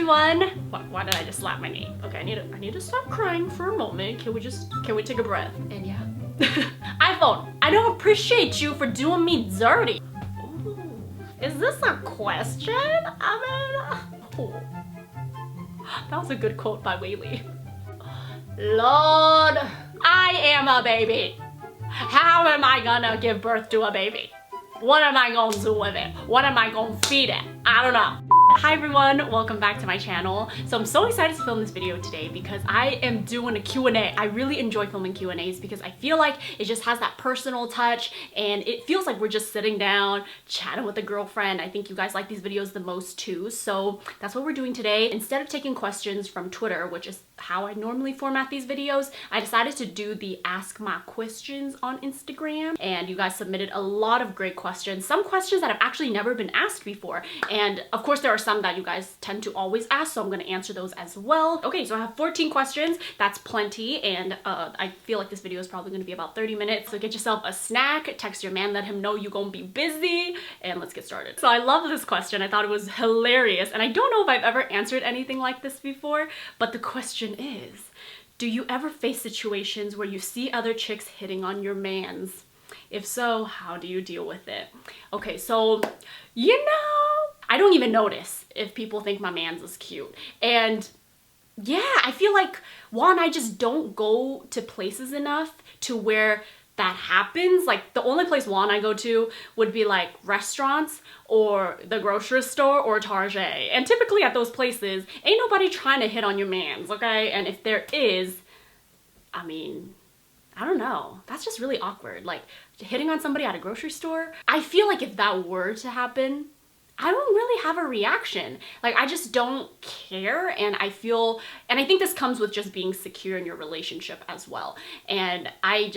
everyone. Why did I just slap my knee? Okay, I need to stop crying for a moment. Can we take a breath? And yeah. iPhone, I don't appreciate you for doing me dirty. Ooh, is this a question? I mean, oh. That was a good quote by Weylie. Lord, I am a baby. How am I gonna give birth to a baby? What am I gonna do with it? What am I gonna feed it? I don't know. Hi everyone, welcome back to my channel. So I'm so excited to film this video today because I am doing a Q&A. I really enjoy filming Q&As because I feel like it just has that personal touch and it feels like we're just sitting down, chatting with a girlfriend. I think you guys like these videos the most too. So that's what we're doing today. Instead of taking questions from Twitter, which is how I normally format these videos, I decided to do the Ask My Questions on Instagram. And you guys submitted a lot of great questions. Some questions that have actually never been asked before. And of course there are some that you guys tend to always ask, so I'm gonna answer those as well. Okay, so I have 14 questions. That's plenty, and I feel like this video is probably gonna be about 30 minutes. So get yourself a snack, text your man, let him know you're gonna be busy, and let's get started. So I love this question. I thought it was hilarious, and I don't know if I've ever answered anything like this before, but the question is, do you ever face situations where you see other chicks hitting on your mans? If so, how do you deal with it? Okay, so, you know, I don't even notice if people think my man's is cute. And yeah, I feel like, one, I just don't go to places enough to where that happens. Like the only place I go to would be like restaurants or the grocery store or Target. And typically at those places, ain't nobody trying to hit on your mans, okay? And if there is, I mean, I don't know. That's just really awkward. Like hitting on somebody at a grocery store. I feel like if that were to happen, I don't really have a reaction. Like I just don't care, and I think this comes with just being secure in your relationship as well. And I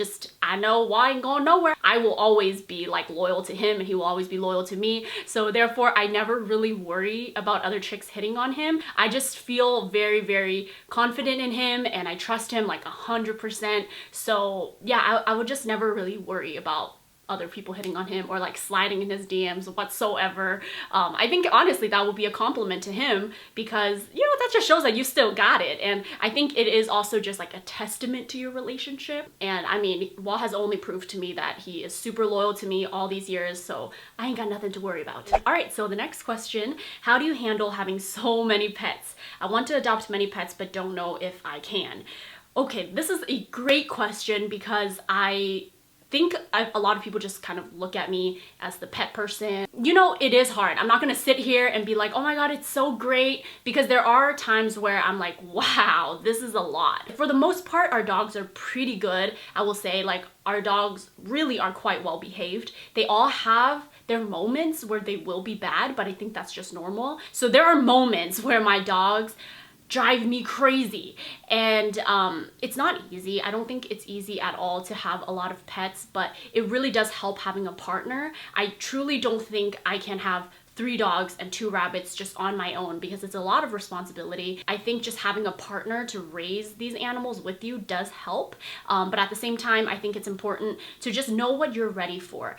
know why I ain't going nowhere. I will always be like loyal to him and he will always be loyal to me. So therefore I never really worry about other chicks hitting on him. I just feel very, very confident in him and I trust him like 100%. So yeah, I would just never really worry about other people hitting on him or like sliding in his DMs whatsoever. I think honestly that would be a compliment to him because, you know, that just shows that you still got it. And I think it is also just like a testament to your relationship. And I mean, Wall has only proved to me that he is super loyal to me all these years, so I ain't got nothing to worry about. All right, so the next question, how do you handle having so many pets? I want to adopt many pets, but don't know if I can. Okay, this is a great question because I think a lot of people just kind of look at me as the pet person. You know, it is hard. I'm not gonna sit here and be like, oh my God, it's so great, because there are times where I'm like, wow, this is a lot. For the most part, our dogs are pretty good. I will say, like, our dogs really are quite well behaved. They all have their moments where they will be bad, but I think that's just normal. So there are moments where my dogs drive me crazy, and it's not easy. I don't think it's easy at all to have a lot of pets, but it really does help having a partner. I truly don't think I can have 3 dogs and 2 rabbits just on my own because it's a lot of responsibility. I think just having a partner to raise these animals with you does help, but at the same time I think it's important to just know what you're ready for.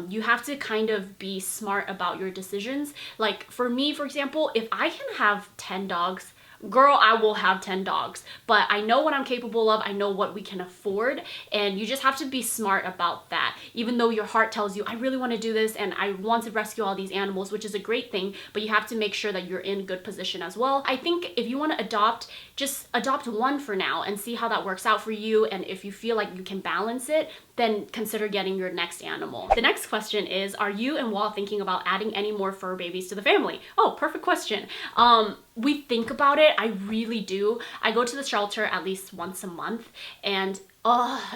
You have to kind of be smart about your decisions. Like for me, for example, if I can have 10 dogs, girl, I will have 10 dogs, but I know what I'm capable of. I know what we can afford, and you just have to be smart about that. Even though your heart tells you, I really want to do this and I want to rescue all these animals, which is a great thing, but you have to make sure that you're in good position as well. I think if you want to adopt, just adopt 1 for now and see how that works out for you, and if you feel like you can balance it, then consider getting your next animal. The next question is, are you and Wall thinking about adding any more fur babies to the family? Oh, perfect question. We think about it. I really do. I go to the shelter at least once a month, and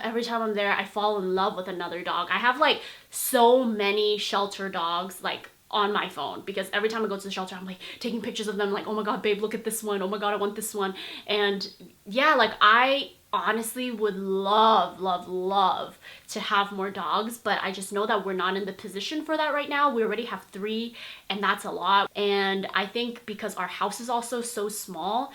every time I'm there, I fall in love with another dog. I have like so many shelter dogs like on my phone because every time I go to the shelter, I'm like taking pictures of them like, oh my God, babe, look at this one. Oh my God, I want this one. And yeah, like I honestly would love, love, love to have more dogs, but I just know that we're not in the position for that right now. We already have 3, and that's a lot. And I think because our house is also so small,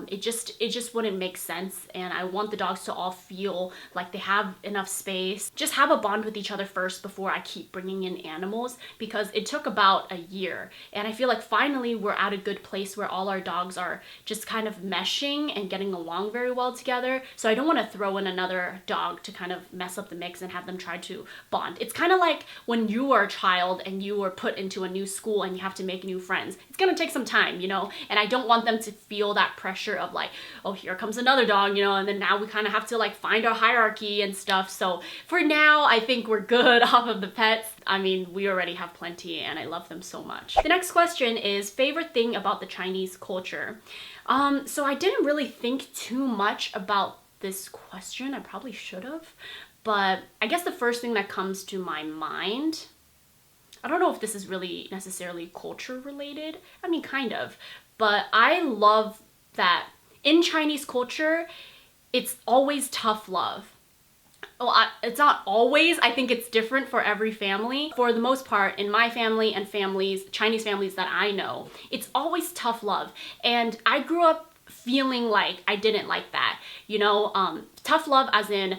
it just wouldn't make sense, and I want the dogs to all feel like they have enough space. Just have a bond with each other first before I keep bringing in animals, because it took about a year, and I feel like finally we're at a good place where all our dogs are just kind of meshing and getting along very well together. So I don't want to throw in another dog to kind of mess up the mix and have them try to bond. It's kind of like when you are a child and you are put into a new school and you have to make new friends. It's gonna take some time, you know, and I don't want them to feel that pressure of like, oh, here comes another dog, you know, and then now we kind of have to like find our hierarchy and stuff. So for now, I think we're good off of the pets. I mean, we already have plenty and I love them so much. The next question is favorite thing about the Chinese culture. So I didn't really think too much about this question. I probably should have, but I guess the first thing that comes to my mind, I don't know if this is really necessarily culture related. I mean, kind of, but I love that in Chinese culture, it's always tough love. Well, it's not always. I think it's different for every family. For the most part, in my family and families, Chinese families that I know, it's always tough love. And I grew up feeling like I didn't like that. You know, tough love as in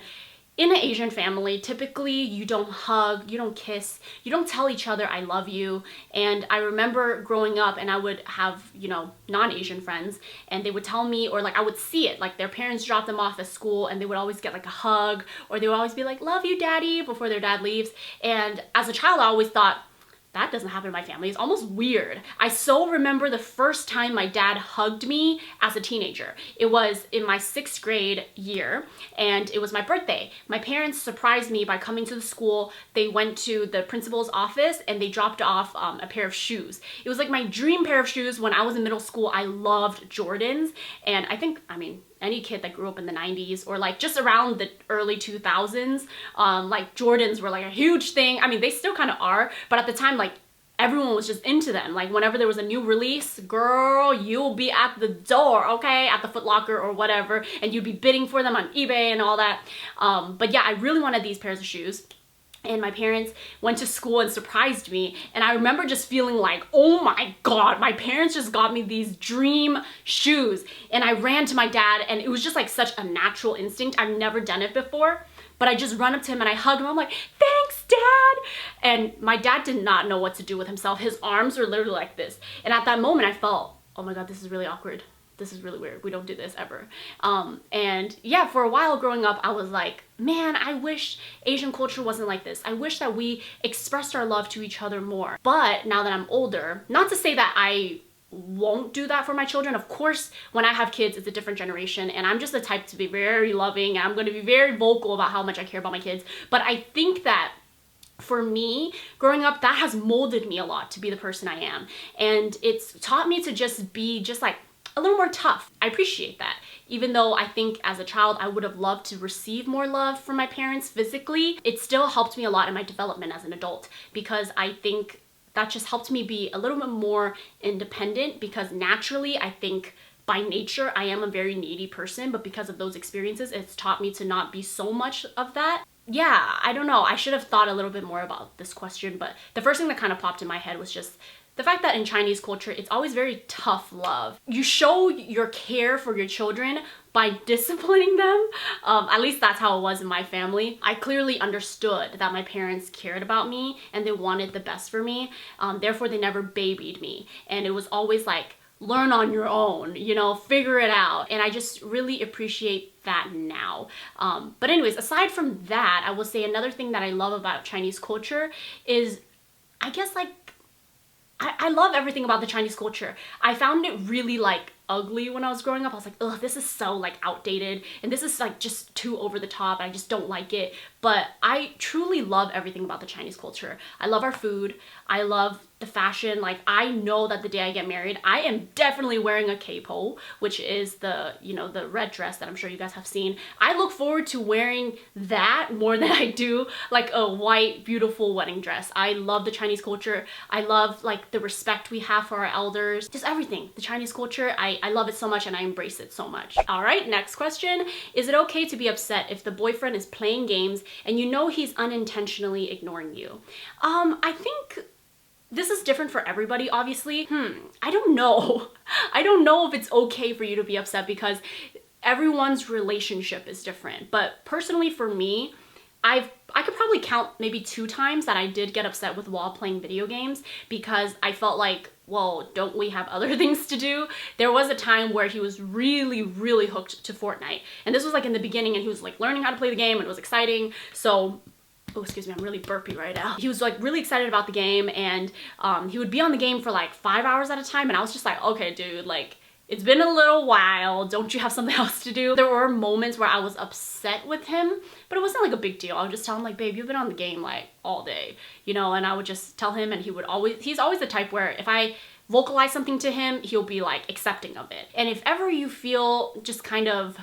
an Asian family, typically you don't hug, you don't kiss, you don't tell each other I love you. And I remember growing up and I would have, you know, non-Asian friends, and they would tell me, or like I would see it, like their parents dropped them off at school and they would always get like a hug, or they would always be like, love you, daddy, before their dad leaves. And as a child, I always thought, that doesn't happen in my family. It's almost weird. I so remember the first time my dad hugged me as a teenager. It was in my 6th grade year, and it was my birthday. My parents surprised me by coming to the school. They went to the principal's office and they dropped off a pair of shoes. It was like my dream pair of shoes. When I was in middle school, I loved Jordans, and I mean, any kid that grew up in the 90s or like just around the early 2000s, like Jordans were like a huge thing. I mean, they still kind of are, but at the time, like everyone was just into them. Like whenever there was a new release, girl, you'll be at the door, okay, at the Foot Locker or whatever, and you'd be bidding for them on eBay and all that. But yeah, I really wanted these pairs of shoes. And my parents went to school and surprised me. And I remember just feeling like, oh my God, my parents just got me these dream shoes. And I ran to my dad, and it was just like such a natural instinct. I've never done it before, but I just run up to him and I hug him. I'm like, thanks, Dad. And my dad did not know what to do with himself. His arms were literally like this. And at that moment I felt, oh my God, this is really awkward. This is really weird. We don't do this ever. And yeah, for a while growing up, I was like, man, I wish Asian culture wasn't like this. I wish that we expressed our love to each other more. But now that I'm older, not to say that I won't do that for my children. Of course, when I have kids, it's a different generation, and I'm just the type to be very loving, and I'm going to be very vocal about how much I care about my kids. But I think that for me, growing up, that has molded me a lot to be the person I am. And it's taught me to just be just like a little more tough. I appreciate that. Even though I think as a child, I would have loved to receive more love from my parents physically, it still helped me a lot in my development as an adult, because I think that just helped me be a little bit more independent, because naturally, I think by nature, I am a very needy person, but because of those experiences, it's taught me to not be so much of that. Yeah, I don't know. I should have thought a little bit more about this question, but the first thing that kind of popped in my head was just the fact that in Chinese culture, it's always very tough love. You show your care for your children by disciplining them. At least that's how it was in my family. I clearly understood that my parents cared about me and they wanted the best for me. Therefore, they never babied me. And it was always like, learn on your own, you know, figure it out. And I just really appreciate that now. But anyways, aside from that, I will say another thing that I love about Chinese culture is, I guess, like, I love everything about the Chinese culture. I found it really like ugly when I was growing up. I was like, ugh, this is so like outdated, and this is like just too over the top. I just don't like it. But I truly love everything about the Chinese culture. I love our food. I love the fashion. Like, I know that the day I get married, I am definitely wearing a capo, which is the, you know, the red dress that I'm sure you guys have seen. I look forward to wearing that more than I do like a white, beautiful wedding dress. I love the Chinese culture. I love like the respect we have for our elders, just everything. The Chinese culture, I love it so much and I embrace it so much. All right, next question. Is it okay to be upset if the boyfriend is playing games and you know he's unintentionally ignoring you? I think this is different for everybody, obviously. I don't know. I don't know if it's okay for you to be upset because everyone's relationship is different. But personally for me, I could probably count maybe 2 times that I did get upset with while playing video games because I felt like, well, don't we have other things to do? There was a time where he was really, really hooked to Fortnite. And this was like in the beginning and he was like learning how to play the game and it was exciting. So, oh, excuse me, I'm really burpy right now. He was like really excited about the game and he would be on the game for like 5 hours at a time and I was just like, okay, dude, like, it's been a little while, don't you have something else to do? There were moments where I was upset with him, but it wasn't like a big deal. I would just tell him like, babe, you've been on the game like all day, you know, and I would just tell him and he's always the type where if I vocalize something to him, he'll be like accepting of it. And if ever you feel just kind of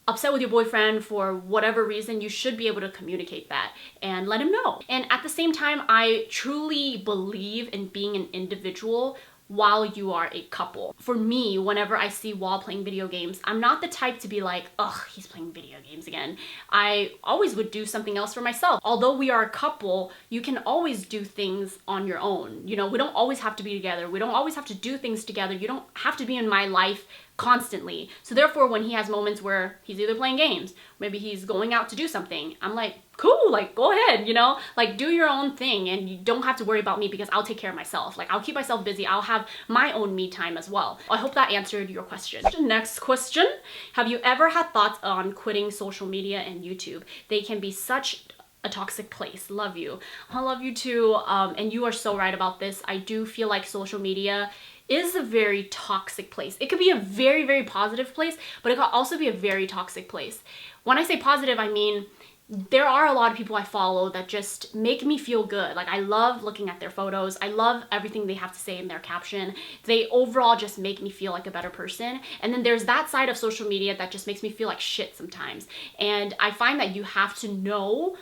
upset with your boyfriend for whatever reason, you should be able to communicate that and let him know. And at the same time, I truly believe in being an individual while you are a couple. For me, whenever I see Wall playing video games, I'm not the type to be like, ugh, he's playing video games again. I always would do something else for myself. Although we are a couple, you can always do things on your own. You know, we don't always have to be together. We don't always have to do things together. You don't have to be in my life constantly. So therefore, when he has moments where he's either playing games, maybe he's going out to do something, I'm like, cool, like go ahead, you know, like do your own thing and you don't have to worry about me because I'll take care of myself. Like I'll keep myself busy. I'll have my own me time as well. I hope that answered your question. Next question. Have you ever had thoughts on quitting social media and YouTube? They can be such a toxic place. Love you. I love you too. And you are so right about this. I do feel like social media is a very toxic place. It could be a very, very positive place, but it could also be a very toxic place. When I say positive, I mean, there are a lot of people I follow that just make me feel good. Like I love looking at their photos. I love everything they have to say in their caption. They overall just make me feel like a better person. And then there's that side of social media that just makes me feel like shit sometimes. And I find that you have to know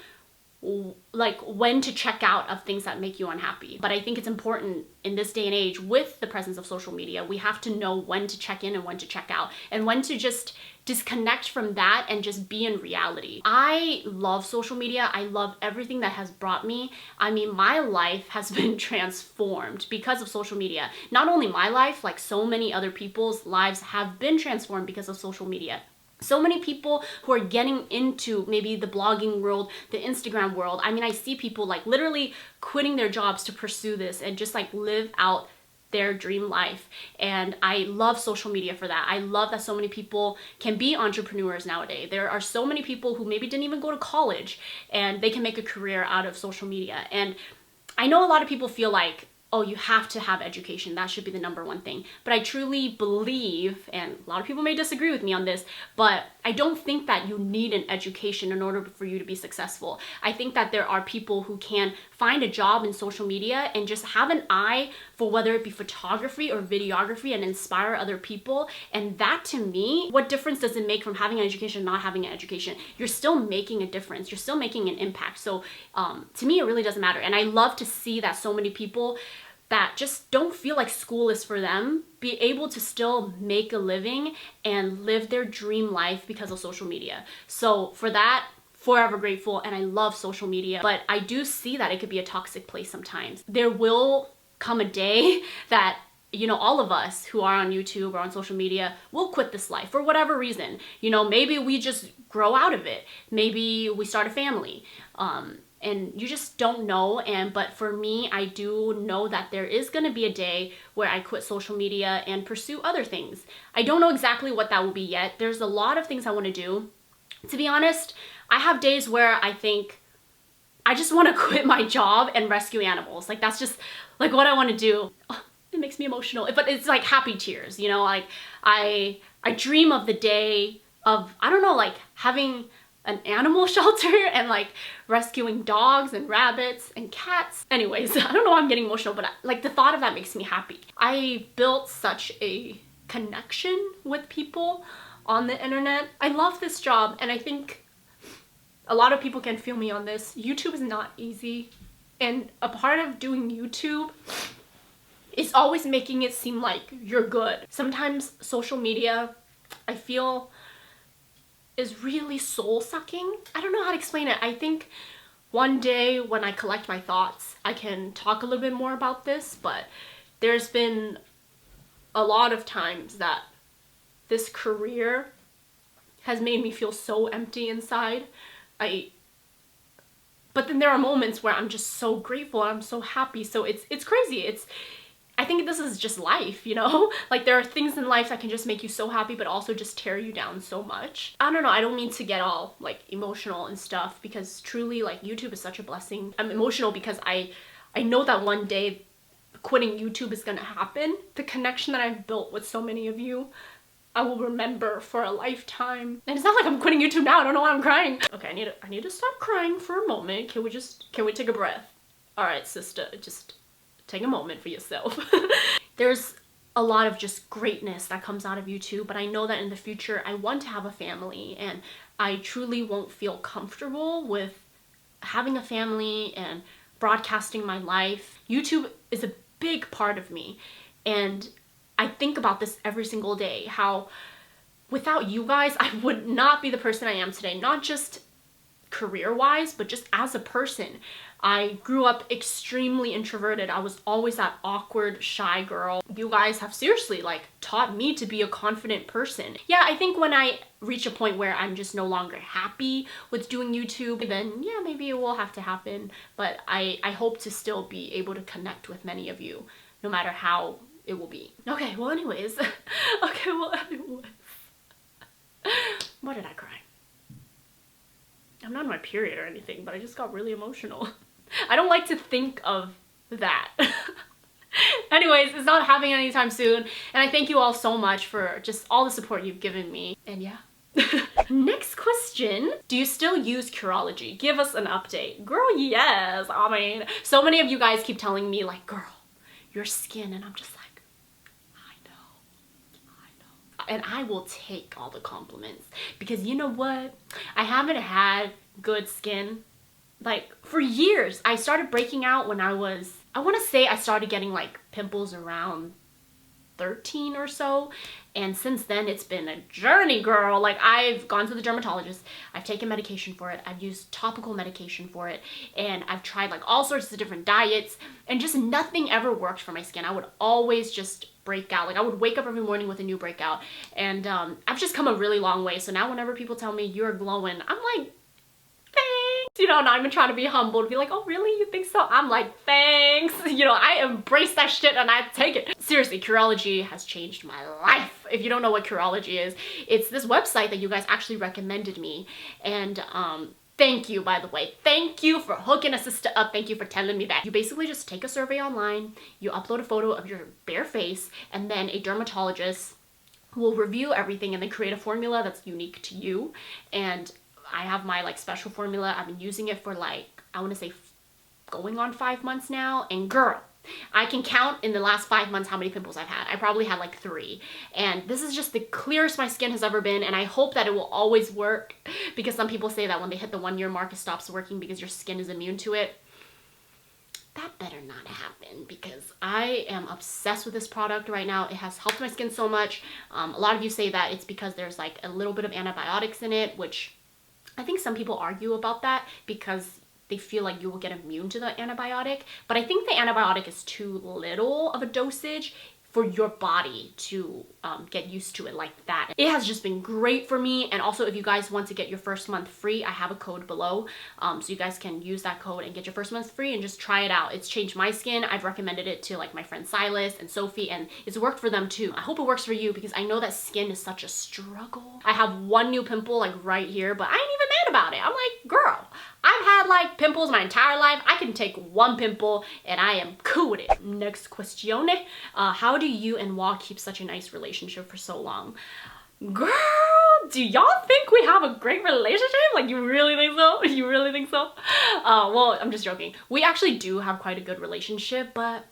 like when to check out of things that make you unhappy. But I think it's important in this day and age with the presence of social media, we have to know when to check in and when to check out and when to just disconnect from that and just be in reality. I love social media. I love everything that has brought me. I mean, my life has been transformed because of social media. Not only my life, like so many other people's lives have been transformed because of social media. So many people who are getting into maybe the blogging world, the Instagram world. I mean, I see people like literally quitting their jobs to pursue this and just like live out their dream life. And I love social media for that. I love that so many people can be entrepreneurs nowadays. There are so many people who maybe didn't even go to college and they can make a career out of social media. And I know a lot of people feel like, oh, you have to have education. That should be the #1 thing. But I truly believe, and a lot of people may disagree with me on this, but I don't think that you need an education in order for you to be successful. I think that there are people who can find a job in social media and just have an eye for whether it be photography or videography and inspire other people. And that to me, what difference does it make from having an education and not having an education? You're still making a difference. You're still making an impact. So to me, it really doesn't matter. And I love to see that so many people that just don't feel like school is for them, be able to still make a living and live their dream life because of social media. So for that, forever grateful, and I love social media, but I do see that it could be a toxic place sometimes. There will come a day that, you know, all of us who are on YouTube or on social media will quit this life for whatever reason. You know, maybe we just grow out of it. Maybe we start a family. And you just don't know. But for me, I do know that there is gonna be a day where I quit social media and pursue other things. I don't know exactly what that will be yet. There's a lot of things I wanna do. To be honest, I have days where I think I just wanna quit my job and rescue animals. Like that's just like what I wanna do. Oh, it makes me emotional, but it's like happy tears, you know? Like I dream of the day of, I don't know, like having an animal shelter and like rescuing dogs and rabbits and cats. Anyways, I don't know why I'm getting emotional, but like the thought of that makes me happy. I built such a connection with people on the internet. I love this job, and I think a lot of people can feel me on this. YouTube is not easy, and a part of doing YouTube is always making it seem like you're good. Sometimes social media, I feel, is really soul-sucking. I don't know how to explain it. I think one day when I collect my thoughts, I can talk a little bit more about this, but there's been a lot of times that this career has made me feel so empty inside. But then there are moments where I'm just so grateful, I'm so happy. So it's crazy. I think this is just life, you know? Like there are things in life that can just make you so happy but also just tear you down so much. I don't know, I don't mean to get all like emotional and stuff, because truly like YouTube is such a blessing. I'm emotional because I know that one day quitting YouTube is gonna happen. The connection that I've built with so many of you, I will remember for a lifetime. And it's not like I'm quitting YouTube now, I don't know why I'm crying. Okay, I need to stop crying for a moment. Can we take a breath? All right, sister, just take a moment for yourself. There's a lot of just greatness that comes out of YouTube, but I know that in the future I want to have a family, and I truly won't feel comfortable with having a family and broadcasting my life. YouTube is a big part of me, and I think about this every single day, how without you guys I would not be the person I am today, not just career-wise, but just as a person. I grew up extremely introverted. I was always that awkward, shy girl. You guys have seriously like taught me to be a confident person. Yeah, I think when I reach a point where I'm just no longer happy with doing YouTube, then yeah, maybe it will have to happen. But I hope to still be able to connect with many of you, no matter how it will be. Okay, well anyways. Why did I cry? I'm not on my period or anything, but I just got really emotional. I don't like to think of that. Anyways, it's not happening anytime soon, and I thank you all so much for just all the support you've given me, and yeah. Next question. Do you still use Curology? Give us an update. Girl, yes. I mean, so many of you guys keep telling me like, girl, your skin, and I'm just like, I know. And I will take all the compliments, because you know what? I haven't had good skin like for years. I started breaking out when I want to say I started getting like pimples around 13 or so, and since then it's been a journey, girl. Like I've gone to the dermatologist, I've taken medication for it, I've used topical medication for it, and I've tried like all sorts of different diets, and just nothing ever worked for my skin. I would always just break out. Like I would wake up every morning with a new breakout, and I've just come a really long way. So now whenever people tell me you're glowing, I'm like, thanks. You know, not even trying to be humble to be like, oh really, you think so? I'm like, thanks. You know, I embrace that shit and I take it. Seriously, Curology has changed my life. If you don't know what Curology is, it's this website that you guys actually recommended me, and thank you, by the way. Thank you for hooking a sister up. Thank you for telling me that. You basically just take a survey online, you upload a photo of your bare face, and then a dermatologist will review everything and then create a formula that's unique to you. And I have my like special formula. I've been using it for like, I want to say going on 5 months now, and girl, I can count in the last 5 months how many pimples I've had. I probably had like 3, and this is just the clearest my skin has ever been, and I hope that it will always work, because some people say that when they hit the 1 year mark it stops working because your skin is immune to it. That better not happen, because I am obsessed with this product right now. It has helped my skin so much. A lot of you say that it's because there's like a little bit of antibiotics in it, which I think some people argue about that because they feel like you will get immune to the antibiotic. But I think the antibiotic is too little of a dosage for your body to get used to it like that. It has just been great for me. And also, if you guys want to get your first month free, I have a code below. So you guys can use that code and get your first month free and just try it out. It's changed my skin. I've recommended it to like my friend Silas and Sophie, and it's worked for them too. I hope it works for you, because I know that skin is such a struggle. I have 1 new pimple like right here, but I ain't even mad about it. I'm like, girl, I've had like pimples my entire life. I can take 1 pimple and I am cool with it. Next question. How do you and Wa keep such a nice relationship for so long? Girl, Do y'all think we have a great relationship? Like, you really think so? You really think so? Well, I'm just joking. We actually do have quite a good relationship, but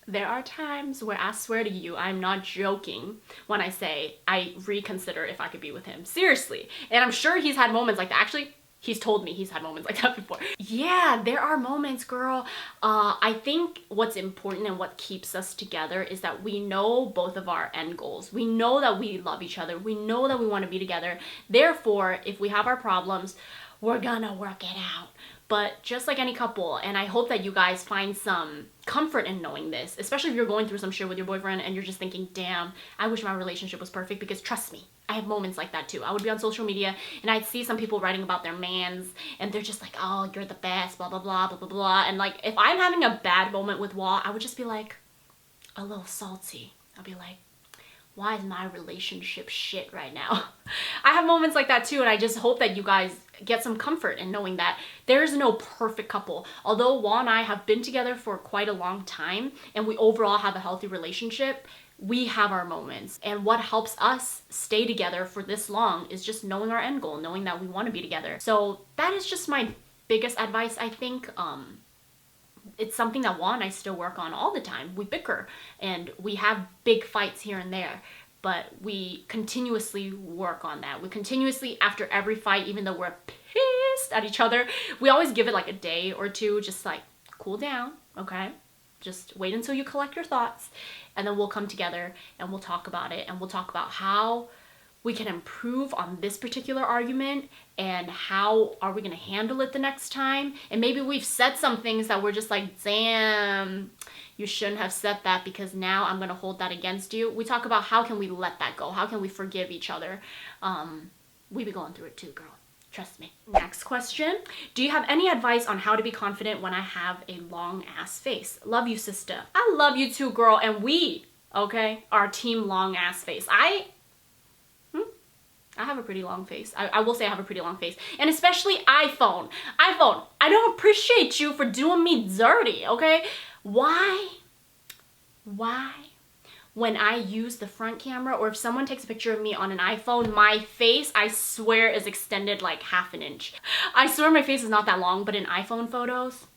there are times where I swear to you, I'm not joking when I say I reconsider if I could be with him. Seriously. And I'm sure he's had moments like that. Actually, he's told me he's had moments like that before. Yeah, there are moments, girl. I think what's important and what keeps us together is that we know both of our end goals. We know that we love each other. We know that we want to be together. Therefore, if we have our problems, we're gonna work it out. But just like any couple, and I hope that you guys find some comfort in knowing this, especially if you're going through some shit with your boyfriend and you're just thinking, damn, I wish my relationship was perfect, because trust me, I have moments like that too. I would be on social media and I'd see some people writing about their mans and they're just like, oh, you're the best, blah, blah, blah, blah, blah, blah. And like, if I'm having a bad moment with Wall, I would just be like a little salty. I'll be like, why is my relationship shit right now? I have moments like that too, and I just hope that you guys get some comfort in knowing that there is no perfect couple. Although Wall and I have been together for quite a long time and we overall have a healthy relationship, we have our moments. And what helps us stay together for this long is just knowing our end goal, knowing that we want to be together. So that is just my biggest advice, I think. It's something that Wall and I still work on all the time. We bicker and we have big fights here and there, but we continuously work on that. We continuously, after every fight, even though we're pissed at each other, we always give it like a day or two, just like cool down, okay? Just wait until you collect your thoughts, and then we'll come together and we'll talk about it, and we'll talk about how we can improve on this particular argument and how are we gonna handle it the next time. And maybe we've said some things that we're just like, damn, you shouldn't have said that because now I'm gonna hold that against you. We talk about how can we let that go? How can we forgive each other? We be going through it too, girl. Trust me. Next question. Do you have any advice on how to be confident when I have a long ass face? Love you, sister. I love you too, girl. And we, okay, are team long ass face. I have a pretty long face. I will say I have a pretty long face. And especially iPhone. I don't appreciate you for doing me dirty, okay? Why? When I use the front camera, or if someone takes a picture of me on an iPhone, my face, I swear, is extended like half an inch. I swear my face is not that long, but in iPhone photos,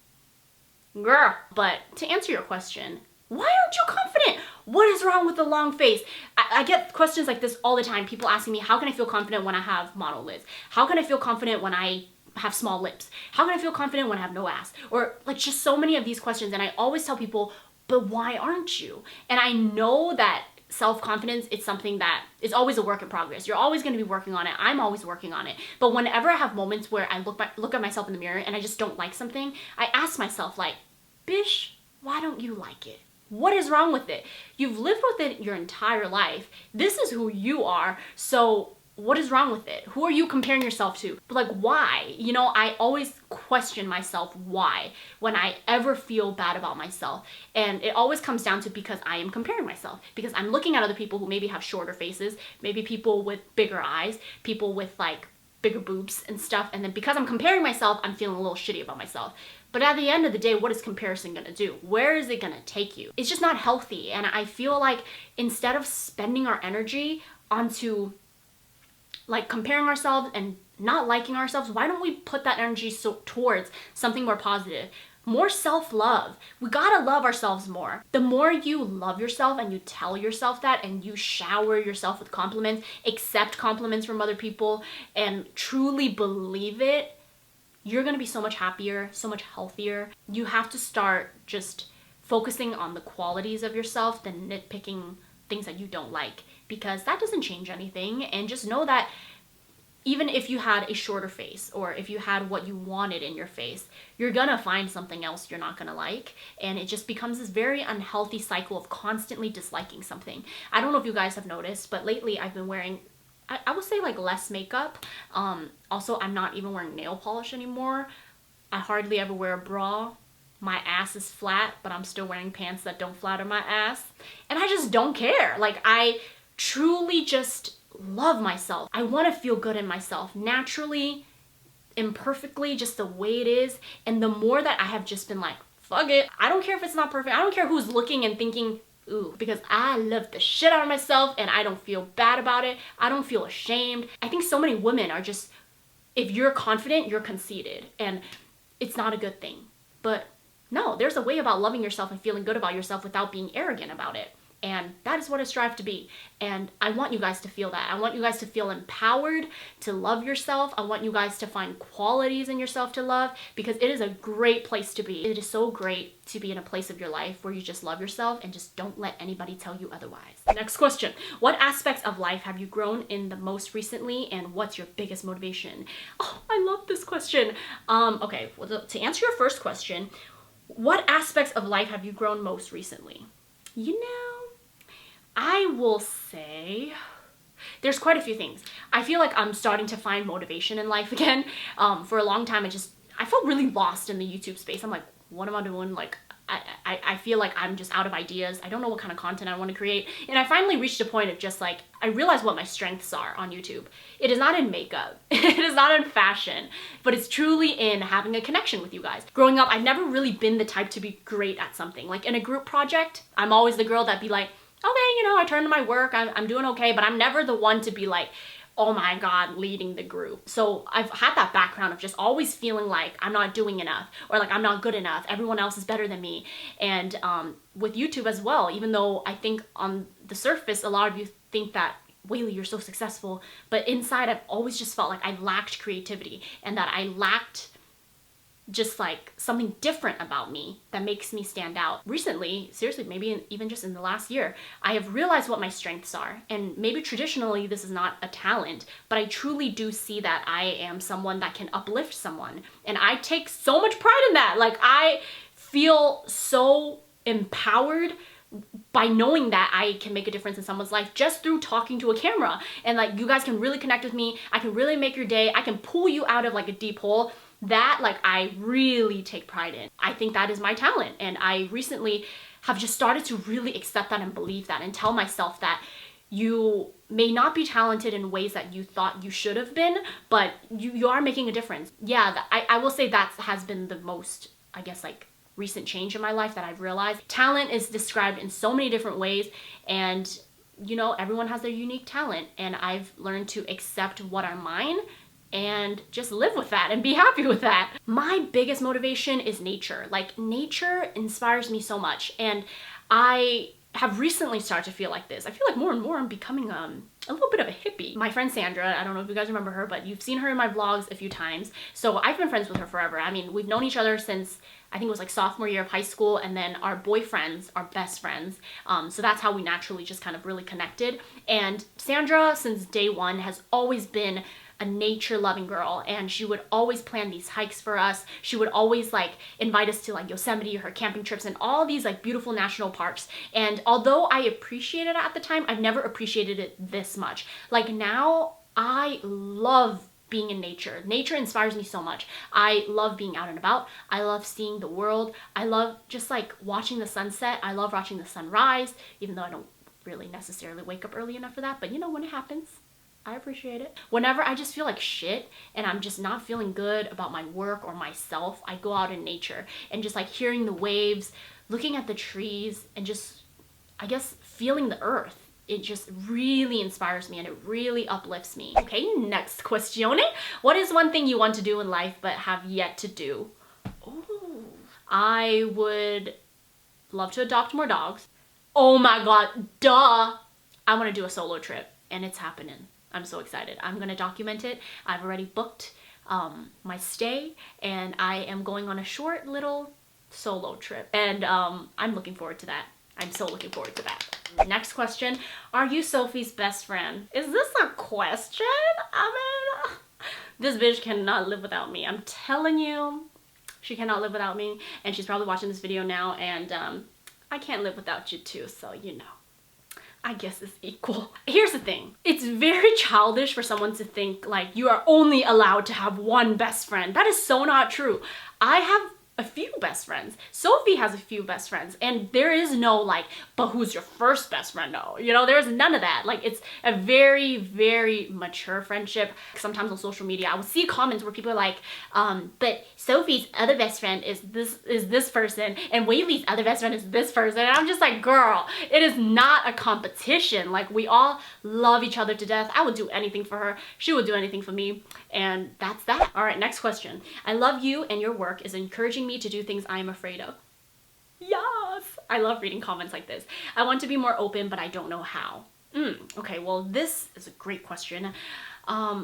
girl. But to answer your question, why aren't you confident? What is wrong with the long face? I get questions like this all the time. People asking me, how can I feel confident when I have mono lids? How can I feel confident when I have small lips? How can I feel confident when I have no ass? Or like just so many of these questions. And I always tell people, but why aren't you? And I know that self-confidence is something that is always a work in progress. You're always going to be working on it. I'm always working on it. But whenever I have moments where I look at myself in the mirror and I just don't like something, I ask myself like, bish, why don't you like it? What is wrong with it? You've lived with it your entire life. This is who you are. So what is wrong with it? Who are you comparing yourself to? But like, why? You know, I always question myself why when I ever feel bad about myself. And it always comes down to because I am comparing myself. Because I'm looking at other people who maybe have shorter faces, maybe people with bigger eyes, people with like bigger boobs and stuff. And then because I'm comparing myself, I'm feeling a little shitty about myself. But at the end of the day, what is comparison gonna do? Where is it gonna take you? It's just not healthy. And I feel like instead of spending our energy onto like comparing ourselves and not liking ourselves, why don't we put that energy towards something more positive? More self-love. We gotta love ourselves more. The more you love yourself and you tell yourself that and you shower yourself with compliments, accept compliments from other people, and truly believe it, you're gonna be so much happier, so much healthier. You have to start just focusing on the qualities of yourself than nitpicking things that you don't like, because that doesn't change anything. And just know that even if you had a shorter face or if you had what you wanted in your face, you're gonna find something else you're not gonna like. And it just becomes this very unhealthy cycle of constantly disliking something. I don't know if you guys have noticed, but lately I've been wearing, I would say like less makeup. Also, I'm not even wearing nail polish anymore. I hardly ever wear a bra. My ass is flat, but I'm still wearing pants that don't flatter my ass. And I just don't care. Like, I truly just love myself. I want to feel good in myself naturally, imperfectly, just the way it is. And the more that I have just been like, fuck it, I don't care if it's not perfect. I don't care who's looking and thinking, Ooh, because I love the shit out of myself and I don't feel bad about it. I don't feel ashamed. I think so many women are just, if you're confident, you're conceited, and it's not a good thing. But no, there's a way about loving yourself and feeling good about yourself without being arrogant about it. And that is what I strive to be. And I want you guys to feel that. I want you guys to feel empowered to love yourself. I want you guys to find qualities in yourself to love, because it is a great place to be. It is so great to be in a place of your life where you just love yourself and just don't let anybody tell you otherwise. Next question. What aspects of life have you grown in the most recently, and what's your biggest motivation? Oh, I love this question. Okay, well, to answer your first question, what aspects of life have you grown most recently? You know, I will say there's quite a few things. I feel like I'm starting to find motivation in life again. For a long time, I felt really lost in the YouTube space. I'm like, what am I doing? Like, I feel like I'm just out of ideas. I don't know what kind of content I want to create. And I finally reached a point of just like, I realized what my strengths are on YouTube. It is not in makeup. It is not in fashion, but it's truly in having a connection with you guys. Growing up, I've never really been the type to be great at something. Like in a group project, I'm always the girl that'd be like, okay, you know, I turn to my work, I'm doing okay, but I'm never the one to be like, oh my God, leading the group. So I've had that background of just always feeling like I'm not doing enough, or like I'm not good enough, everyone else is better than me. And with YouTube as well, even though I think on the surface, a lot of you think that, Weylie, you're so successful, but inside I've always just felt like I lacked creativity, and that I lacked just like something different about me that makes me stand out. Recently, seriously, maybe even just in the last year, I have realized what my strengths are. And maybe traditionally this is not a talent, but I truly do see that I am someone that can uplift someone. And I take so much pride in that. Like, I feel so empowered by knowing that I can make a difference in someone's life just through talking to a camera. And like, you guys can really connect with me. I can really make your day. I can pull you out of like a deep hole. That, like, I really take pride in. I think that is my talent. And I recently have just started to really accept that and believe that, and tell myself that you may not be talented in ways that you thought you should have been, but you are making a difference. Yeah, I will say that has been the most, I guess, like, recent change in my life that I've realized. Talent is described in so many different ways, and you know, everyone has their unique talent, and I've learned to accept what are mine and just live with that and be happy with that. My biggest motivation is nature. Like, nature inspires me so much, and I have recently started to feel like this. I feel like more and more I'm becoming a little bit of a hippie. My friend Sandra, I don't know if you guys remember her, but you've seen her in my vlogs a few times. So I've been friends with her forever. I mean, we've known each other since I think it was like sophomore year of high school, and then our boyfriends are best friends. So that's how we naturally just kind of really connected. And Sandra, since day one, has always been a nature-loving girl, and she would always plan these hikes for us. She would always like invite us to like Yosemite, her camping trips, and all these like beautiful national parks. And although I appreciated it at the time, I've never appreciated it this much. Like, now I love being in nature. Nature inspires me so much. I love being out and about. I love seeing the world. I love just like watching the sunset. I love watching the sunrise, even though I don't really necessarily wake up early enough for that, but you know, when it happens, I appreciate it. Whenever I just feel like shit and I'm just not feeling good about my work or myself, I go out in nature and just like hearing the waves, looking at the trees, and just, I guess, feeling the earth. It just really inspires me and it really uplifts me. Okay, next question. What is one thing you want to do in life but have yet to do? Ooh, I would love to adopt more dogs. Oh my God, duh. I want to do a solo trip, and it's happening. I'm so excited. I'm gonna document it. I've already booked my stay, and I am going on a short little solo trip, and I'm looking forward to that. I'm so looking forward to that. Next question. Are you Sophie's best friend? Is this a question? I mean, this bitch cannot live without me. I'm telling you, she cannot live without me, and she's probably watching this video now, and I can't live without you too, so you know. I guess it's equal. Here's the thing. It's very childish for someone to think like you are only allowed to have one best friend. That is so not true. I have a few best friends. Sophie has a few best friends, and there is no like, but who's your first best friend? No, you know, there's none of that. Like, it's a very, very mature friendship. Sometimes on social media, I will see comments where people are like, but Sophie's other best friend is this person, and Weylie's other best friend is this person. And I'm just like, girl, it is not a competition. Like, we all love each other to death. I would do anything for her. She would do anything for me. And that's that. All right, next question. I love you and your work is encouraging me to do things I am afraid of. Yes! I love reading comments like this. I want to be more open, but I don't know how. Okay, well, this is a great question.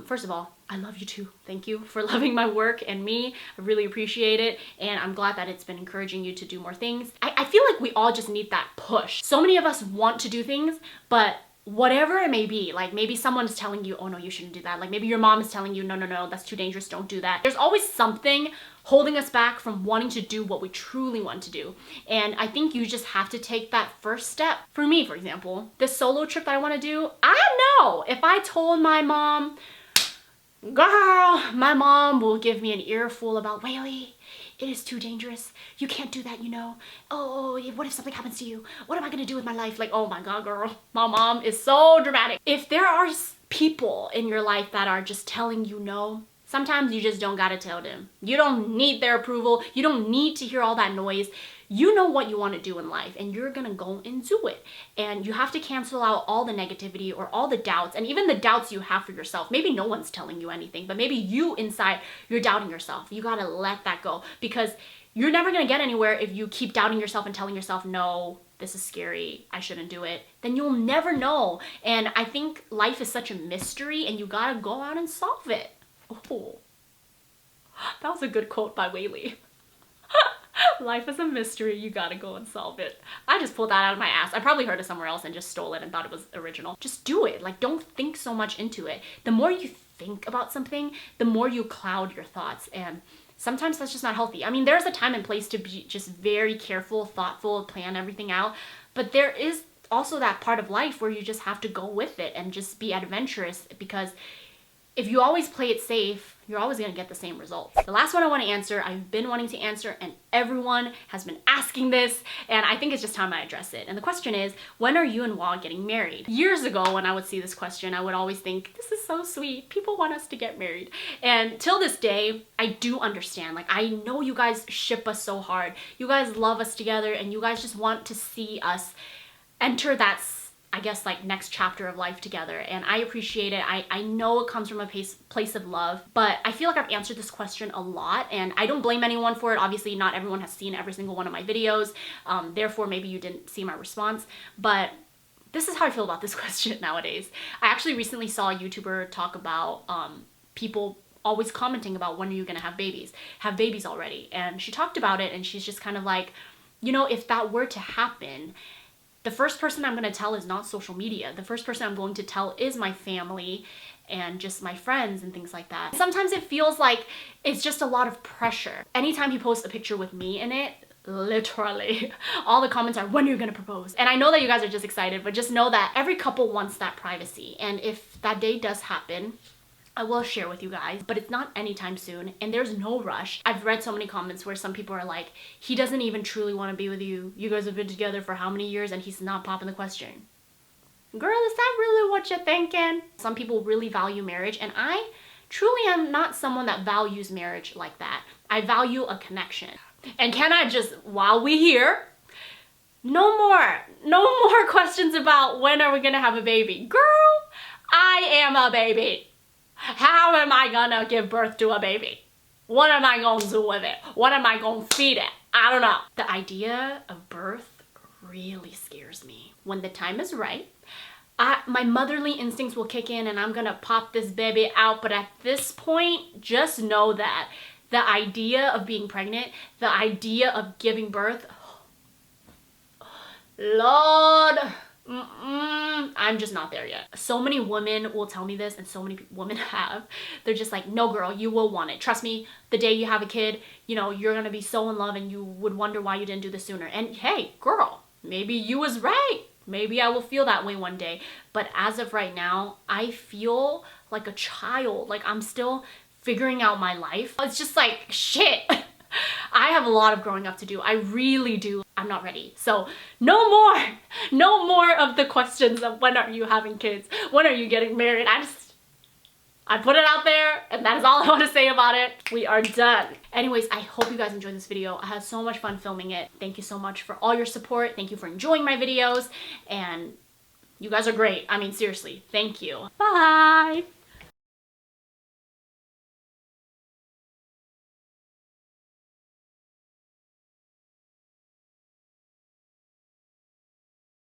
First of all, I love you too. Thank you for loving my work and me. I really appreciate it. And I'm glad that it's been encouraging you to do more things. I feel like we all just need that push. So many of us want to do things, but whatever it may be, like maybe someone's telling you, oh no, you shouldn't do that. Like maybe your mom is telling you, no, no, no, that's too dangerous, don't do that. There's always something holding us back from wanting to do what we truly want to do. And I think you just have to take that first step. For me, for example, this solo trip that I want to do, I know if I told my mom, girl, my mom will give me an earful about Weylie. It is too dangerous. You can't do that, you know. Oh, what if something happens to you? What am I gonna do with my life? Like, oh my God, girl, my mom is so dramatic. If there are people in your life that are just telling you no, sometimes you just don't gotta tell them. You don't need their approval. You don't need to hear all that noise. You know what you want to do in life and you're gonna go and do it. And you have to cancel out all the negativity or all the doubts and even the doubts you have for yourself. Maybe no one's telling you anything, but maybe you inside, you're doubting yourself. You gotta let that go because you're never gonna get anywhere if you keep doubting yourself and telling yourself, no, this is scary, I shouldn't do it. Then you'll never know. And I think life is such a mystery and you gotta go out and solve it. Oh, that was a good quote by Weylie. Life is a mystery, you gotta go and solve it. I just pulled that out of my ass. I probably heard it somewhere else and just stole it and thought it was original. Just do it. Like, don't think so much into it. The more you think about something, the more you cloud your thoughts. And sometimes that's just not healthy. I mean, there's a time and place to be just very careful, thoughtful, plan everything out. But there is also that part of life where you just have to go with it and just be adventurous, because if you always play it safe, you're always gonna get the same results. The last one I wanna answer, I've been wanting to answer and everyone has been asking this and I think it's just time I address it. And the question is, when are you and Wah getting married? Years ago when I would see this question, I would always think, this is so sweet, people want us to get married. And till this day, I do understand. Like, I know you guys ship us so hard. You guys love us together and you guys just want to see us enter that, I guess, like next chapter of life together, and I appreciate it. I know it comes from a place of love, but I feel like I've answered this question a lot and I don't blame anyone for it. Obviously not everyone has seen every single one of my videos, therefore maybe you didn't see my response, but this is how I feel about this question nowadays. I actually recently saw a YouTuber talk about people always commenting about, when are you gonna have babies already, and she talked about it and she's just kind of like, you know, if that were to happen, the first person I'm going to tell is not social media. The first person I'm going to tell is my family and just my friends and things like that. Sometimes it feels like it's just a lot of pressure. Anytime he posts a picture with me in it, literally, all the comments are, when are you going to propose? And I know that you guys are just excited, but just know that every couple wants that privacy. And if that day does happen, I will share with you guys, but it's not anytime soon and there's no rush. I've read so many comments where some people are like, he doesn't even truly want to be with you. You guys have been together for how many years and he's not popping the question. Girl, is that really what you're thinking? Some people really value marriage and I truly am not someone that values marriage like that. I value a connection. And can I just, while we here, no more questions about when are we gonna have a baby. Girl, I am a baby. How am I gonna give birth to a baby? What am I gonna do with it? What am I gonna feed it? I don't know. The idea of birth really scares me. When the time is right, my motherly instincts will kick in and I'm gonna pop this baby out. But at this point, just know that the idea of being pregnant, the idea of giving birth, Lord, I'm just not there yet. So many women will tell me this and so many women have. They're just like, no girl, you will want it. Trust me, the day you have a kid, you know, you're gonna be so in love and you would wonder why you didn't do this sooner. And hey, girl, maybe you was right. Maybe I will feel that way one day. But as of right now, I feel like a child. Like I'm still figuring out my life. It's just like, shit. I have a lot of growing up to do. I really do. I'm not ready. So no more of the questions of when are you having kids? When are you getting married? I put it out there and that is all I want to say about it. We are done. Anyways, I hope you guys enjoyed this video. I had so much fun filming it. Thank you so much for all your support. Thank you for enjoying my videos, and you guys are great. I mean, seriously, thank you. Bye.